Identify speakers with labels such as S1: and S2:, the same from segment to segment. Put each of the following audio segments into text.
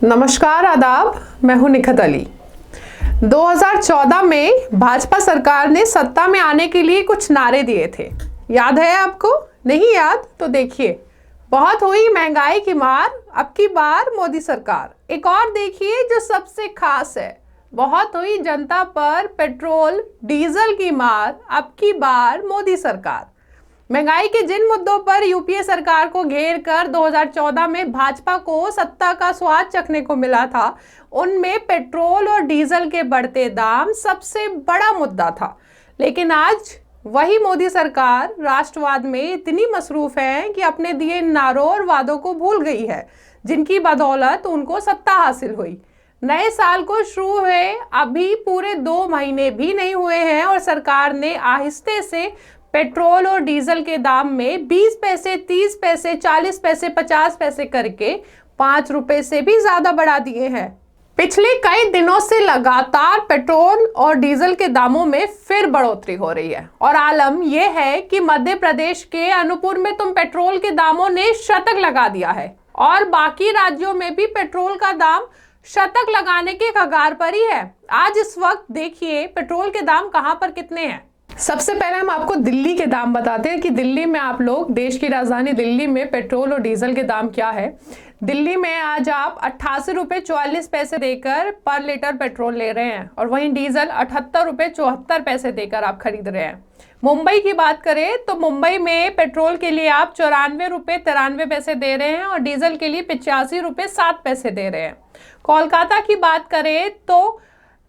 S1: नमस्कार, आदाब। मैं हूं निखत अली। 2014 में भाजपा सरकार ने सत्ता में आने के लिए कुछ नारे दिए थे। याद है आपको? नहीं याद तो देखिए। बहुत हुई महंगाई की मार, अब की बार मोदी सरकार। एक और देखिए जो सबसे खास है, बहुत हुई जनता पर पेट्रोल डीजल की मार, अब की बार मोदी सरकार। महंगाई के जिन मुद्दों पर यूपीए सरकार को घेर कर 2014 में भाजपा को सत्ता का स्वाद चखने को मिला था, उनमें पेट्रोल और डीजल के बढ़ते दाम सबसे बड़ा मुद्दा था। लेकिन आज वही मोदी सरकार राष्ट्रवाद में इतनी मसरूफ है कि अपने दिए नारों और वादों को भूल गई है, जिनकी बदौलत उनको सत्ता हासिल हुई। नए साल को शुरू हुए अभी पूरे 2 महीने भी नहीं हुए हैं और सरकार ने आहिस्ते से पेट्रोल और डीजल के दाम में 20 पैसे, 30 पैसे, 40 पैसे, 50 पैसे करके 5 रुपए से भी ज्यादा बढ़ा दिए हैं। पिछले कई दिनों से लगातार पेट्रोल और डीजल के दामों में फिर बढ़ोतरी हो रही है और आलम यह है कि मध्य प्रदेश के अनूपपुर में तुम पेट्रोल के दामों ने शतक लगा दिया है और बाकी राज्यों में भी पेट्रोल का दाम शतक लगाने के कगार पर ही है। आज इस वक्त देखिए पेट्रोल के दाम कहां पर कितने हैं। सबसे पहले हम आपको दिल्ली के दाम बताते हैं कि दिल्ली में आप लोग, देश की राजधानी दिल्ली में पेट्रोल और डीजल के दाम क्या है। दिल्ली में आज आप 88 रुपये 44 पैसे देकर पर लीटर पेट्रोल ले रहे हैं और वहीं डीजल 78 रुपये 74 पैसे देकर आप खरीद रहे हैं। मुंबई की बात करें तो मुंबई में पेट्रोल के लिए आप 94 रुपये 93 पैसे दे रहे हैं और डीजल के लिए 85 रुपये 7 पैसे दे रहे हैं। कोलकाता की बात करें तो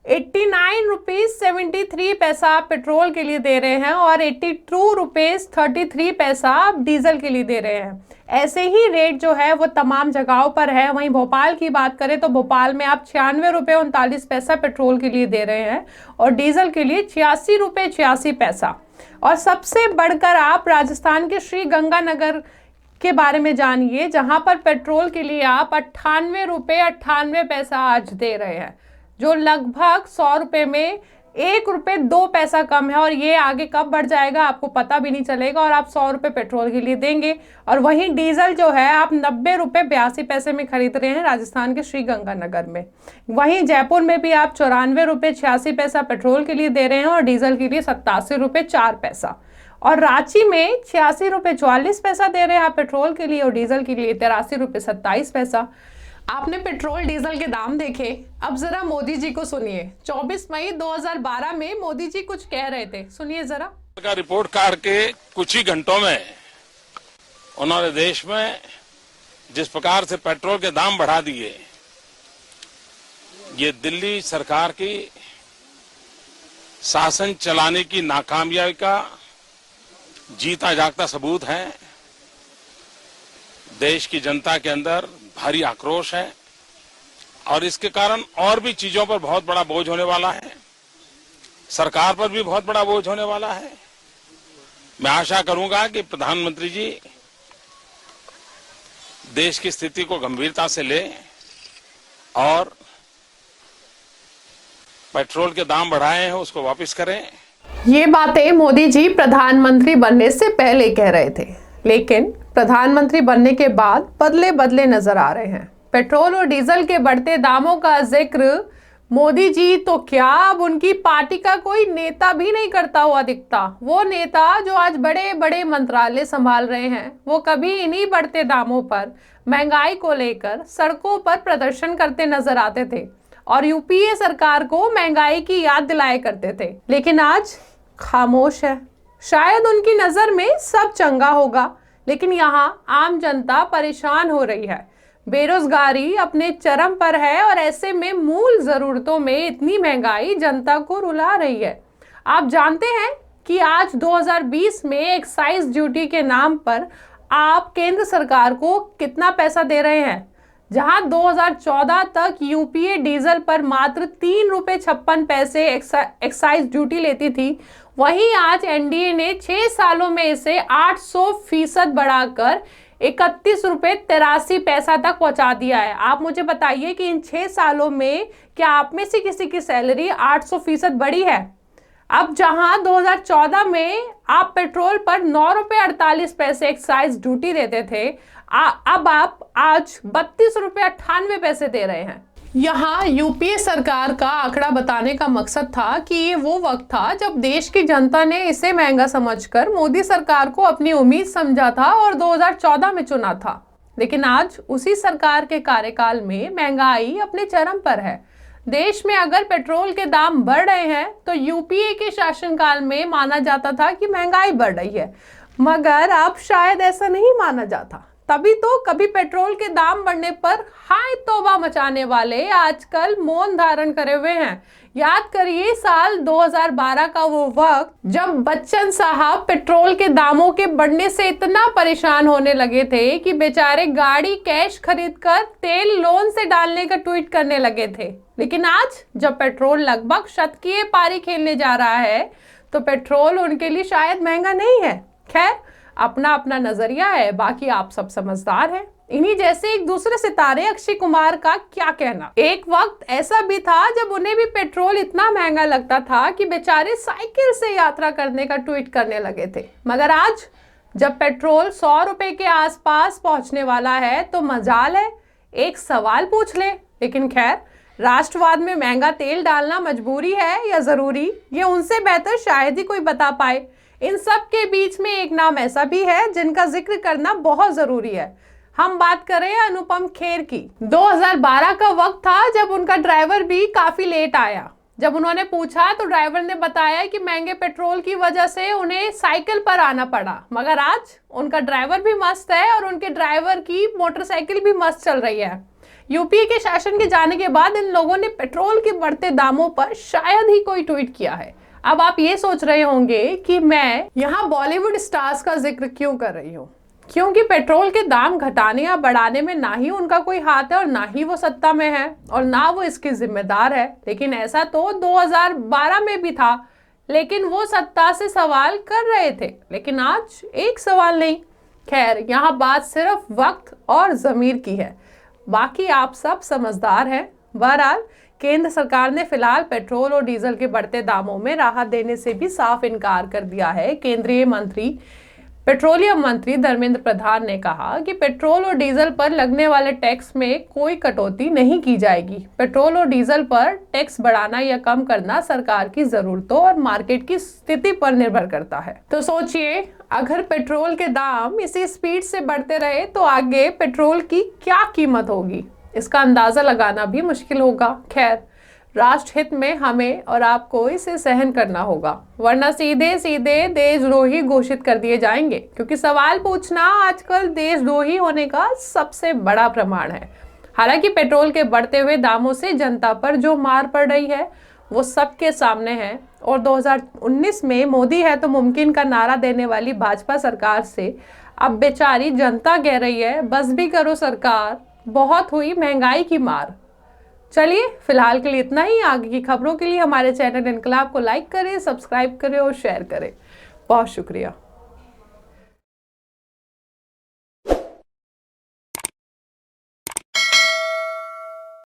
S1: 89 रुपीज 73 पैसा आप पेट्रोल के लिए दे रहे हैं और 82 रुपीज 33 पैसा आप डीजल के लिए दे रहे हैं। ऐसे ही रेट जो है वो तमाम जगहों पर है। वहीं भोपाल की बात करें तो भोपाल में आप 96 रुपये 39 पैसा पेट्रोल के लिए दे रहे हैं और डीजल के लिए 86 रुपये 86 पैसा। और सबसे बढ़कर आप राजस्थान के श्री गंगानगर के बारे में जानिए, जहां पर पेट्रोल के लिए आप 98 रुपये 98 पैसा आज दे रहे हैं, जो लगभग 100 रुपये में 1 रुपये 2 पैसा कम है और ये आगे कब बढ़ जाएगा आपको पता भी नहीं चलेगा और आप 100 रुपये पेट्रोल के लिए देंगे। और वहीं डीजल जो है आप 90 रुपये 82 पैसे में खरीद रहे हैं राजस्थान के श्री गंगानगर में। वहीं जयपुर में भी आप 94 रुपये 86 पैसा पेट्रोल के लिए दे रहे हैं और डीजल के लिए 87 रुपये 4 पैसा। और रांची में 86 रुपये 44 पैसा दे रहे हैं आप पेट्रोल के लिए और डीजल के लिए 83 रुपये 27 पैसा। आपने पेट्रोल डीजल के दाम देखे, अब जरा मोदी जी को सुनिए। 24 मई 2012 में मोदी जी कुछ कह रहे थे, सुनिए जरा।
S2: का रिपोर्ट कार्ड के कुछ ही घंटों में उन्होंने देश में जिस प्रकार से पेट्रोल के दाम बढ़ा दिए, ये दिल्ली सरकार की शासन चलाने की नाकामयाबी का जीता जागता सबूत है। देश की जनता के अंदर भारी आक्रोश है और इसके कारण और भी चीजों पर बहुत बड़ा बोझ होने वाला है, सरकार पर भी बहुत बड़ा बोझ होने वाला है। मैं आशा करूंगा कि प्रधानमंत्री जी देश की स्थिति को गंभीरता से लें और पेट्रोल के दाम बढ़ाए हैं उसको वापस करें।
S1: ये बातें मोदी जी प्रधानमंत्री बनने से पहले कह रहे थे, लेकिन प्रधानमंत्री बनने के बाद बदले बदले नजर आ रहे हैं। पेट्रोल और डीजल के बढ़ते दामों का जिक्र मोदी जी तो क्या, अब उनकी पार्टी का कोई नेता भी नहीं करता हुआ दिखता। वो नेता जो आज बड़े बड़े मंत्रालय संभाल रहे हैं, वो कभी इन्हीं बढ़ते दामों पर, महंगाई को लेकर सड़कों पर प्रदर्शन करते नजर आते थे और यूपीए सरकार को महंगाई की याद दिलाया करते थे। लेकिन आज खामोश है। शायद उनकी नजर में सब चंगा होगा, लेकिन यहाँ आम जनता परेशान हो रही है। बेरोजगारी अपने चरम पर है और ऐसे में मूल जरूरतों में इतनी महंगाई जनता को रुला रही है। आप जानते हैं कि आज 2020 में एक्साइज ड्यूटी के नाम पर आप केंद्र सरकार को कितना पैसा दे रहे हैं। जहां 2014 तक यूपीए डीजल पर मात्र 3 रुपये 56 पैसे एक्साइज ड्यूटी लेती थी, वहीं आज एनडीए ने 6 सालों में इसे 800% बढ़ाकर 31 रुपये 83 पैसा तक पहुंचा दिया है। आप मुझे बताइए कि इन 6 सालों में क्या आप में से किसी की सैलरी 800% बढ़ी है? अब जहां 2014 में आप पेट्रोल पर 9 रुपये 48 पैसे एक्साइज ड्यूटी देते थे, अब आप आज 32 रुपये 98 पैसे दे रहे हैं। यहाँ यूपीए सरकार का आंकड़ा बताने का मकसद था कि ये वो वक्त था जब देश की जनता ने इसे महंगा समझकर मोदी सरकार को अपनी उम्मीद समझा था और 2014 में चुना था। लेकिन आज उसी सरकार के कार्यकाल में महंगाई अपने चरम पर है। देश में अगर पेट्रोल के दाम बढ़ रहे हैं तो यूपीए के शासनकाल में माना जाता था कि महंगाई बढ़ रही है, मगर अब शायद ऐसा नहीं माना जाता। तभी तो कभी पेट्रोल के दाम बढ़ने पर हाय तौबा मचाने वाले आजकल मौन धारण करे हुए हैं। याद करिए साल 2012 का वो वक्त जब बच्चन साहब पेट्रोल के दामों के बढ़ने से इतना परेशान होने लगे थे कि बेचारे गाड़ी कैश खरीदकर तेल लोन से डालने का ट्वीट करने लगे थे। लेकिन आज जब पेट्रोल लगभग शतकीय पारी खेलने जा रहा है तो पेट्रोल उनके लिए शायद महंगा नहीं है। खैर, अपना अपना नजरिया है, बाकी आप सब समझदार हैं। इन्हीं जैसे एक दूसरे सितारे अक्षय कुमार का क्या कहना। एक वक्त ऐसा भी था जब उन्हें भी पेट्रोल इतना महंगा लगता था कि बेचारे साइकिल से यात्रा करने का ट्वीट करने लगे थे। मगर आज जब पेट्रोल 100 रुपए के आसपास पहुंचने वाला है तो मजाल है एक सवाल पूछ ले। लेकिन खैर, राष्ट्रवाद में महंगा तेल डालना मजबूरी है या जरूरी, ये उनसे बेहतर शायद ही कोई बता पाए। इन सब के बीच में एक नाम ऐसा भी है जिनका जिक्र करना बहुत जरूरी है। हम बात करें अनुपम खेर की। 2012 का वक्त था जब उनका ड्राइवर भी काफी लेट आया। जब उन्होंने पूछा तो ड्राइवर ने बताया कि महंगे पेट्रोल की वजह से उन्हें साइकिल पर आना पड़ा। मगर आज उनका ड्राइवर भी मस्त है और उनके ड्राइवर की मोटरसाइकिल भी मस्त चल रही है। यूपीए के शासन के जाने के बाद इन लोगों ने पेट्रोल के बढ़ते दामों पर शायद ही कोई ट्वीट किया है। अब आप ये सोच रहे होंगे कि मैं यहाँ बॉलीवुड स्टार्स का जिक्र क्यों कर रही हूँ, क्योंकि पेट्रोल के दाम घटाने या बढ़ाने में ना ही उनका कोई हाथ है और ना ही वो सत्ता में है और ना वो इसकी जिम्मेदार है। लेकिन ऐसा तो 2012 में भी था, लेकिन वो सत्ता से सवाल कर रहे थे, लेकिन आज एक सवाल नहीं। खैर, यहाँ बात सिर्फ वक्त और ज़मीर की है, बाकी आप सब समझदार हैं। बहरहाल, केंद्र सरकार ने फिलहाल पेट्रोल और डीजल के बढ़ते दामों में राहत देने से भी साफ इनकार कर दिया है। केंद्रीय पेट्रोलियम मंत्री धर्मेंद्र प्रधान ने कहा कि पेट्रोल और डीजल पर लगने वाले टैक्स में कोई कटौती नहीं की जाएगी। पेट्रोल और डीजल पर टैक्स बढ़ाना या कम करना सरकार की जरूरतों और मार्केट की स्थिति पर निर्भर करता है। तो सोचिए, अगर पेट्रोल के दाम इसी स्पीड से बढ़ते रहे तो आगे पेट्रोल की क्या कीमत होगी, इसका अंदाजा लगाना भी मुश्किल होगा। खैर, राष्ट्र हित में हमें और आपको इसे सहन करना होगा, वरना सीधे सीधे देशद्रोही घोषित कर दिए जाएंगे, क्योंकि सवाल पूछना आजकल देशद्रोही होने का सबसे बड़ा प्रमाण है। हालांकि पेट्रोल के बढ़ते हुए दामों से जनता पर जो मार पड़ रही है वो सबके सामने है और 2019 में मोदी है तो मुमकिन का नारा देने वाली भाजपा सरकार से अब बेचारी जनता कह रही है, बस भी करो सरकार, बहुत हुई महंगाई की मार। चलिए, फिलहाल के लिए इतना ही। आगे की खबरों के लिए हमारे चैनल इनकलाब को लाइक करें, सब्सक्राइब करें और शेयर करें। बहुत शुक्रिया।